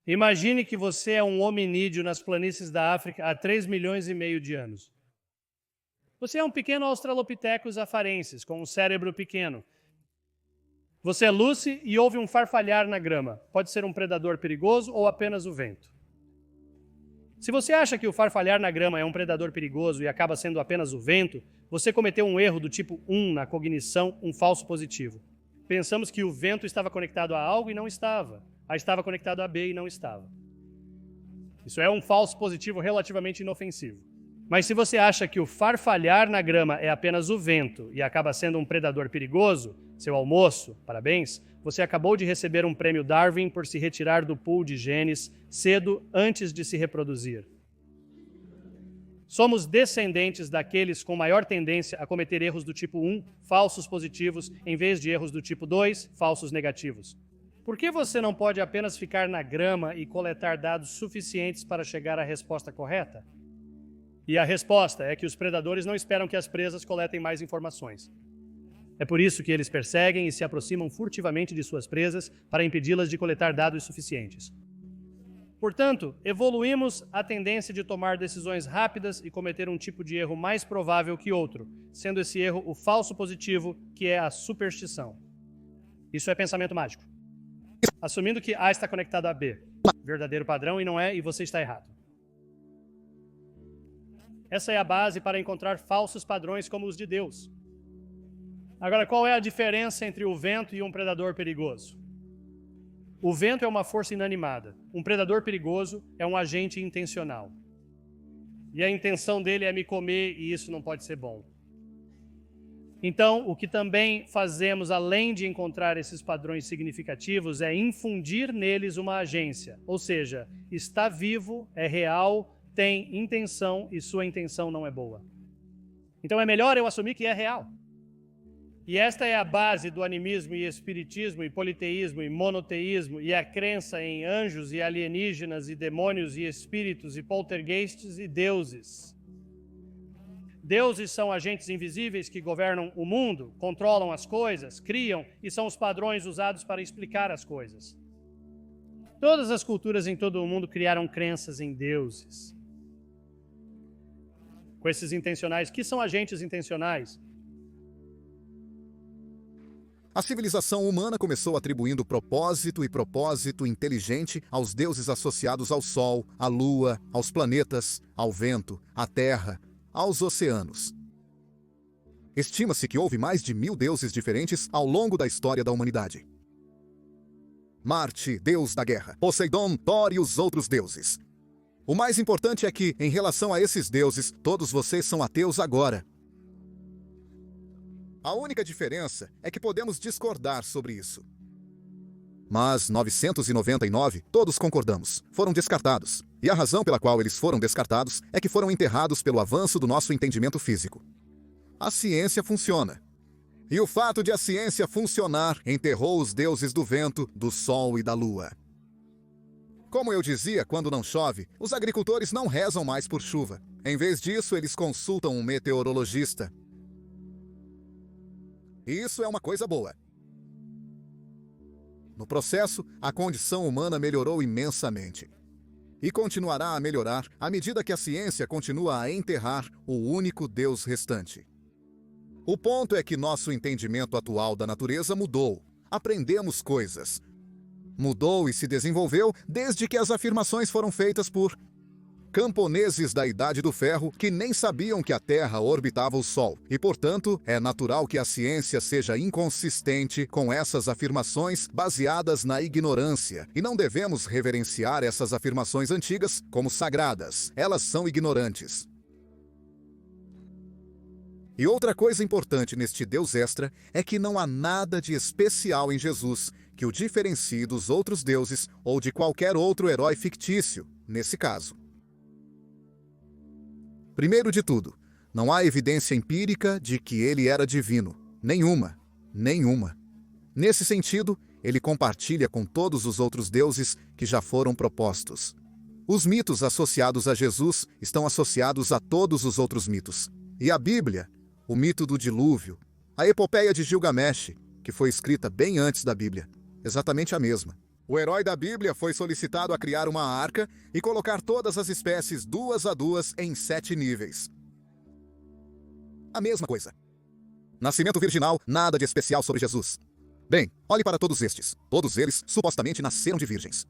Imagine que você é um hominídeo nas planícies da África há 3,5 milhões de anos. Você é um pequeno Australopithecus afarensis, com um cérebro pequeno. Você é Lucy e ouve um farfalhar na grama. Pode ser um predador perigoso ou apenas o vento. Se você acha que o farfalhar na grama é um predador perigoso e acaba sendo apenas o vento, você cometeu um erro do tipo 1 na cognição, um falso positivo. Pensamos que o vento estava conectado a algo e não estava. A estava conectado a B e não estava. Isso é um falso positivo relativamente inofensivo. Mas se você acha que o farfalhar na grama é apenas o vento e acaba sendo um predador perigoso, seu almoço, parabéns, você acabou de receber um prêmio Darwin por se retirar do pool de genes cedo antes de se reproduzir. Somos descendentes daqueles com maior tendência a cometer erros do tipo 1, falsos positivos, em vez de erros do tipo 2, falsos negativos. Por que você não pode apenas ficar na grama e coletar dados suficientes para chegar à resposta correta? E a resposta é que os predadores não esperam que as presas coletem mais informações. É por isso que eles perseguem e se aproximam furtivamente de suas presas para impedi-las de coletar dados suficientes. Portanto, evoluímos a tendência de tomar decisões rápidas e cometer um tipo de erro mais provável que outro, sendo esse erro o falso positivo, que é a superstição. Isso é pensamento mágico. Assumindo que A está conectado a B. Verdadeiro padrão e não é, e você está errado. Essa é a base para encontrar falsos padrões como os de Deus. Agora, qual é a diferença entre o vento e um predador perigoso? O vento é uma força inanimada. Um predador perigoso é um agente intencional. E a intenção dele é me comer e isso não pode ser bom. Então, o que também fazemos, além de encontrar esses padrões significativos, é infundir neles uma agência. Ou seja, está vivo, é real, tem intenção e sua intenção não é boa. Então é melhor eu assumir que é real. E esta é a base do animismo e espiritismo e politeísmo e monoteísmo e a crença em anjos e alienígenas e demônios e espíritos e poltergeists e deuses. Deuses são agentes invisíveis que governam o mundo, controlam as coisas, criam e são os padrões usados para explicar as coisas. Todas as culturas em todo o mundo criaram crenças em deuses. Com esses intencionais, que são agentes intencionais? A civilização humana começou atribuindo propósito e propósito inteligente aos deuses associados ao Sol, à Lua, aos planetas, ao vento, à Terra, aos oceanos. Estima-se que houve mais de 1000 deuses diferentes ao longo da história da humanidade. Marte, deus da guerra, Poseidon, Thor e os outros deuses. O mais importante é que, em relação a esses deuses, todos vocês são ateus agora. A única diferença é que podemos discordar sobre isso. Mas 999, todos concordamos, foram descartados. E a razão pela qual eles foram descartados é que foram enterrados pelo avanço do nosso entendimento físico. A ciência funciona. E o fato de a ciência funcionar enterrou os deuses do vento, do sol e da lua. Como eu dizia, quando não chove, os agricultores não rezam mais por chuva. Em vez disso, eles consultam um meteorologista. E isso é uma coisa boa. No processo, a condição humana melhorou imensamente. E continuará a melhorar à medida que a ciência continua a enterrar o único Deus restante. O ponto é que nosso entendimento atual da natureza mudou. Aprendemos coisas. Mudou e se desenvolveu desde que as afirmações foram feitas por camponeses da Idade do Ferro que nem sabiam que a Terra orbitava o Sol. E, portanto, é natural que a ciência seja inconsistente com essas afirmações baseadas na ignorância. E não devemos reverenciar essas afirmações antigas como sagradas. Elas são ignorantes. E outra coisa importante neste Deus extra é que não há nada de especial em Jesus que o diferencie dos outros deuses ou de qualquer outro herói fictício, nesse caso. Primeiro de tudo, não há evidência empírica de que ele era divino. Nenhuma. Nesse sentido, ele compartilha com todos os outros deuses que já foram propostos. Os mitos associados a Jesus estão associados a todos os outros mitos. E a Bíblia, o mito do dilúvio, a epopeia de Gilgamesh, que foi escrita bem antes da Bíblia, exatamente a mesma. O herói da Bíblia foi solicitado a criar uma arca e colocar todas as espécies duas a duas em 7 níveis. A mesma coisa. Nascimento virginal, nada de especial sobre Jesus. Bem, olhe para todos estes. Todos eles supostamente nasceram de virgens.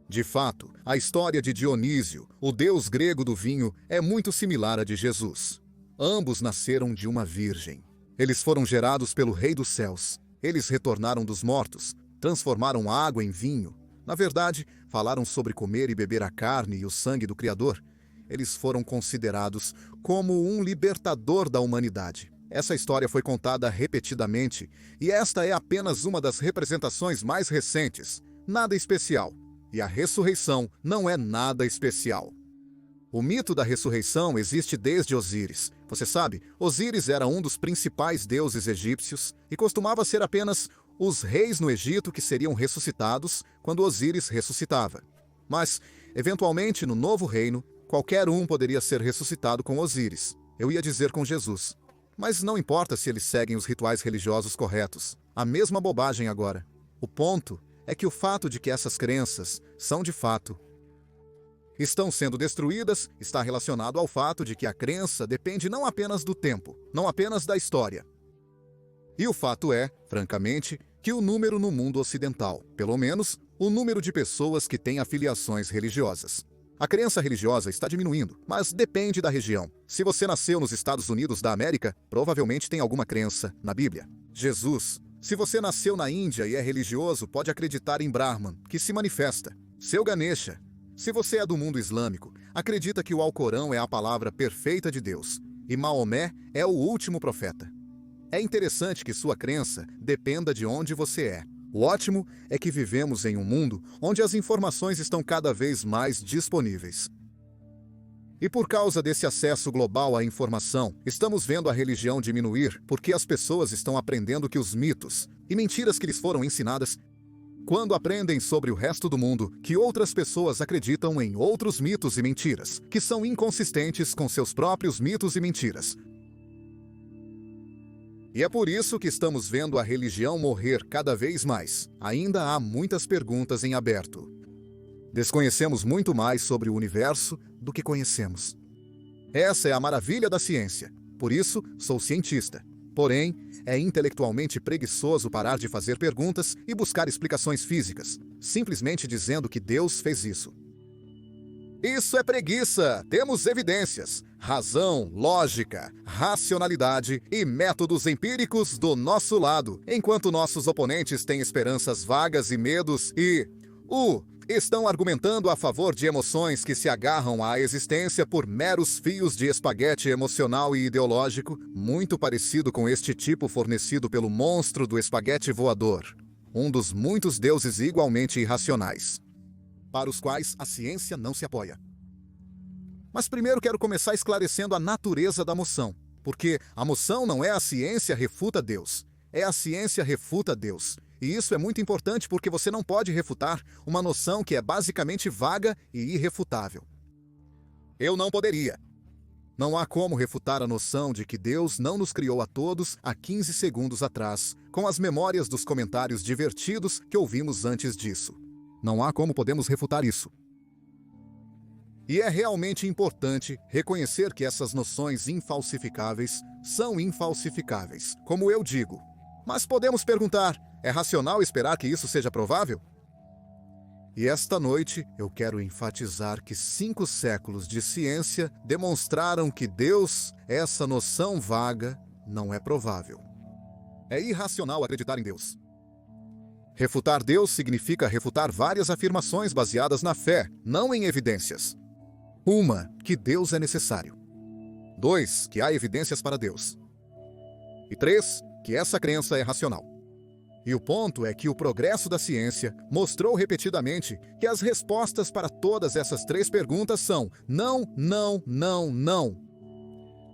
De fato, a história de Dionísio, o deus grego do vinho, é muito similar à de Jesus. Ambos nasceram de uma virgem. Eles foram gerados pelo Rei dos Céus. Eles retornaram dos mortos, transformaram água em vinho. Na verdade, falaram sobre comer e beber a carne e o sangue do Criador. Eles foram considerados como um libertador da humanidade. Essa história foi contada repetidamente, e esta é apenas uma das representações mais recentes. Nada especial. E a ressurreição não é nada especial. O mito da ressurreição existe desde Osíris. Você sabe, Osíris era um dos principais deuses egípcios e costumava ser apenas os reis no Egito que seriam ressuscitados quando Osíris ressuscitava. Mas, eventualmente, no novo reino, qualquer um poderia ser ressuscitado com Osíris. Eu ia dizer com Jesus. Mas não importa se eles seguem os rituais religiosos corretos. A mesma bobagem agora. O ponto é que o fato de que essas crenças são de fato estão sendo destruídas está relacionado ao fato de que a crença depende não apenas do tempo, não apenas da história. E o fato é, francamente, que o número no mundo ocidental, pelo menos o número de pessoas que têm afiliações religiosas. A crença religiosa está diminuindo, mas depende da região. Se você nasceu nos Estados Unidos da América, provavelmente tem alguma crença na Bíblia. Jesus. Se você nasceu na Índia e é religioso, pode acreditar em Brahman, que se manifesta. Seu Ganesha. Se você é do mundo islâmico, acredita que o Alcorão é a palavra perfeita de Deus, e Maomé é o último profeta. É interessante que sua crença dependa de onde você é. O ótimo é que vivemos em um mundo onde as informações estão cada vez mais disponíveis. E por causa desse acesso global à informação, estamos vendo a religião diminuir porque as pessoas estão aprendendo que os mitos e mentiras que lhes foram ensinadas, quando aprendem sobre o resto do mundo, que outras pessoas acreditam em outros mitos e mentiras, que são inconsistentes com seus próprios mitos e mentiras. E é por isso que estamos vendo a religião morrer cada vez mais. Ainda há muitas perguntas em aberto. Desconhecemos muito mais sobre o universo do que conhecemos. Essa é a maravilha da ciência. Por isso, sou cientista. Porém, é intelectualmente preguiçoso parar de fazer perguntas e buscar explicações físicas, simplesmente dizendo que Deus fez isso. Isso é preguiça! Temos evidências, razão, lógica, racionalidade e métodos empíricos do nosso lado, enquanto nossos oponentes têm esperanças vagas e medos e... estão argumentando a favor de emoções que se agarram à existência por meros fios de espaguete emocional e ideológico, muito parecido com este tipo fornecido pelo monstro do espaguete voador, um dos muitos deuses igualmente irracionais, para os quais a ciência não se apoia. Mas primeiro quero começar esclarecendo a natureza da moção, porque a moção não é a ciência refuta Deus, é a ciência refuta Deus. E isso é muito importante porque você não pode refutar uma noção que é basicamente vaga e irrefutável. Eu não poderia. Não há como refutar a noção de que Deus não nos criou a todos há 15 segundos atrás, com as memórias dos comentários divertidos que ouvimos antes disso. Não há como podemos refutar isso. E é realmente importante reconhecer que essas noções infalsificáveis são infalsificáveis, como eu digo. Mas podemos perguntar, é racional esperar que isso seja provável? E esta noite eu quero enfatizar que 5 séculos de ciência demonstraram que Deus, essa noção vaga, não é provável. É irracional acreditar em Deus. Refutar Deus significa refutar várias afirmações baseadas na fé, não em evidências. 1, que Deus é necessário. 2, que há evidências para Deus. E 3, que essa crença é racional. E o ponto é que o progresso da ciência mostrou repetidamente que as respostas para todas essas 3 perguntas são não, não, não, não.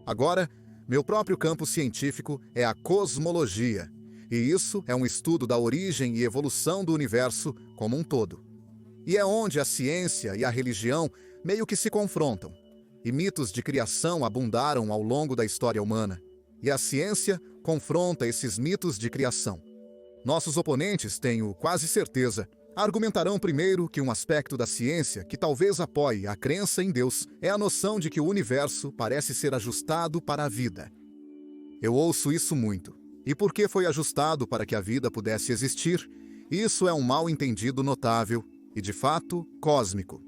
Agora, meu próprio campo científico é a cosmologia, e isso é um estudo da origem e evolução do universo como um todo. E é onde a ciência e a religião meio que se confrontam, e mitos de criação abundaram ao longo da história humana, e a ciência confronta esses mitos de criação. Nossos oponentes, tenho quase certeza, argumentarão primeiro que um aspecto da ciência que talvez apoie a crença em Deus é a noção de que o universo parece ser ajustado para a vida. Eu ouço isso muito. E porque foi ajustado para que a vida pudesse existir, isso é um mal-entendido notável e, de fato, cósmico.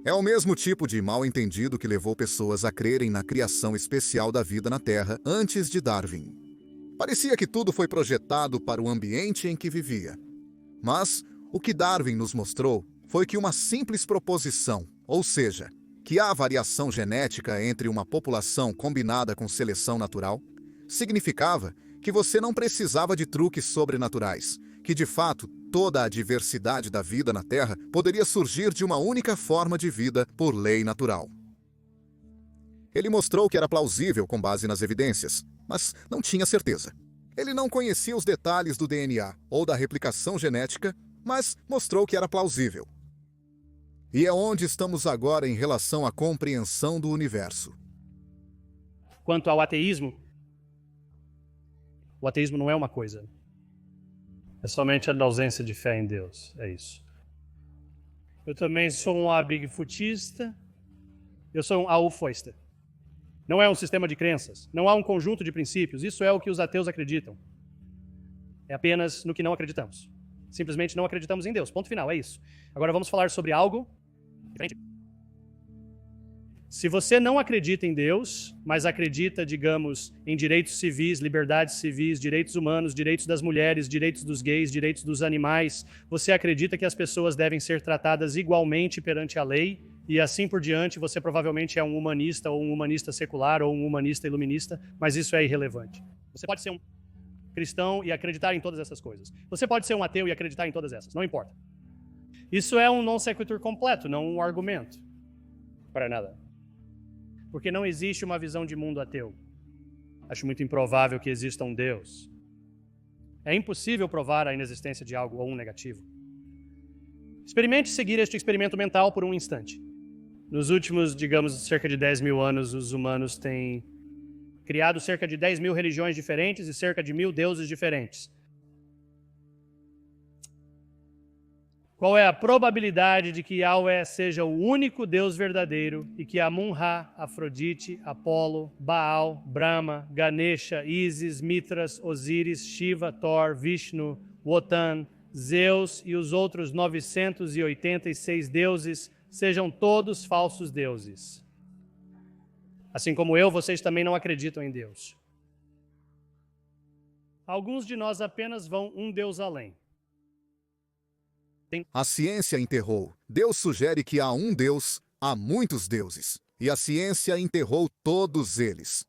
É o mesmo tipo de mal-entendido que levou pessoas a crerem na criação especial da vida na Terra antes de Darwin. Parecia que tudo foi projetado para o ambiente em que vivia. Mas o que Darwin nos mostrou foi que uma simples proposição, ou seja, que há variação genética entre uma população combinada com seleção natural, significava que você não precisava de truques sobrenaturais, que de fato toda a diversidade da vida na Terra poderia surgir de uma única forma de vida por lei natural. Ele mostrou que era plausível com base nas evidências, mas não tinha certeza. Ele não conhecia os detalhes do DNA ou da replicação genética, mas mostrou que era plausível. E é onde estamos agora em relação à compreensão do universo. Quanto ao ateísmo, o ateísmo não é uma coisa. É somente a ausência de fé em Deus. É isso. Eu também sou um abigfutista. Eu sou um aufoista. Não é um sistema de crenças. Não há um conjunto de princípios. Isso é o que os ateus acreditam. É apenas no que não acreditamos. Simplesmente não acreditamos em Deus. Ponto final, é isso. Agora vamos falar sobre algo diferente. Se você não acredita em Deus, mas acredita, digamos, em direitos civis, liberdades civis, direitos humanos, direitos das mulheres, direitos dos gays, direitos dos animais, você acredita que as pessoas devem ser tratadas igualmente perante a lei, e assim por diante, você provavelmente é um humanista, ou um humanista secular, ou um humanista iluminista, mas isso é irrelevante. Você pode ser um cristão e acreditar em todas essas coisas. Você pode ser um ateu e acreditar em todas essas, não importa. Isso é um non sequitur completo, não um argumento. Para nada. Porque não existe uma visão de mundo ateu. Acho muito improvável que exista um Deus. É impossível provar a inexistência de algo ou um negativo. Experimente seguir este experimento mental por um instante. Nos últimos, digamos, cerca de 10 mil anos, os humanos têm criado cerca de 10 mil religiões diferentes e cerca de 1000 deuses diferentes. Qual é a probabilidade de que Yahweh seja o único Deus verdadeiro e que Amun-Ra, Afrodite, Apolo, Baal, Brahma, Ganesha, Ísis, Mitras, Osíris, Shiva, Thor, Vishnu, Wotan, Zeus e os outros 986 deuses sejam todos falsos deuses? Assim como eu, vocês também não acreditam em Deus. Alguns de nós apenas vão um Deus além. A ciência enterrou. Deus sugere que há um Deus, há muitos deuses. E a ciência enterrou todos eles.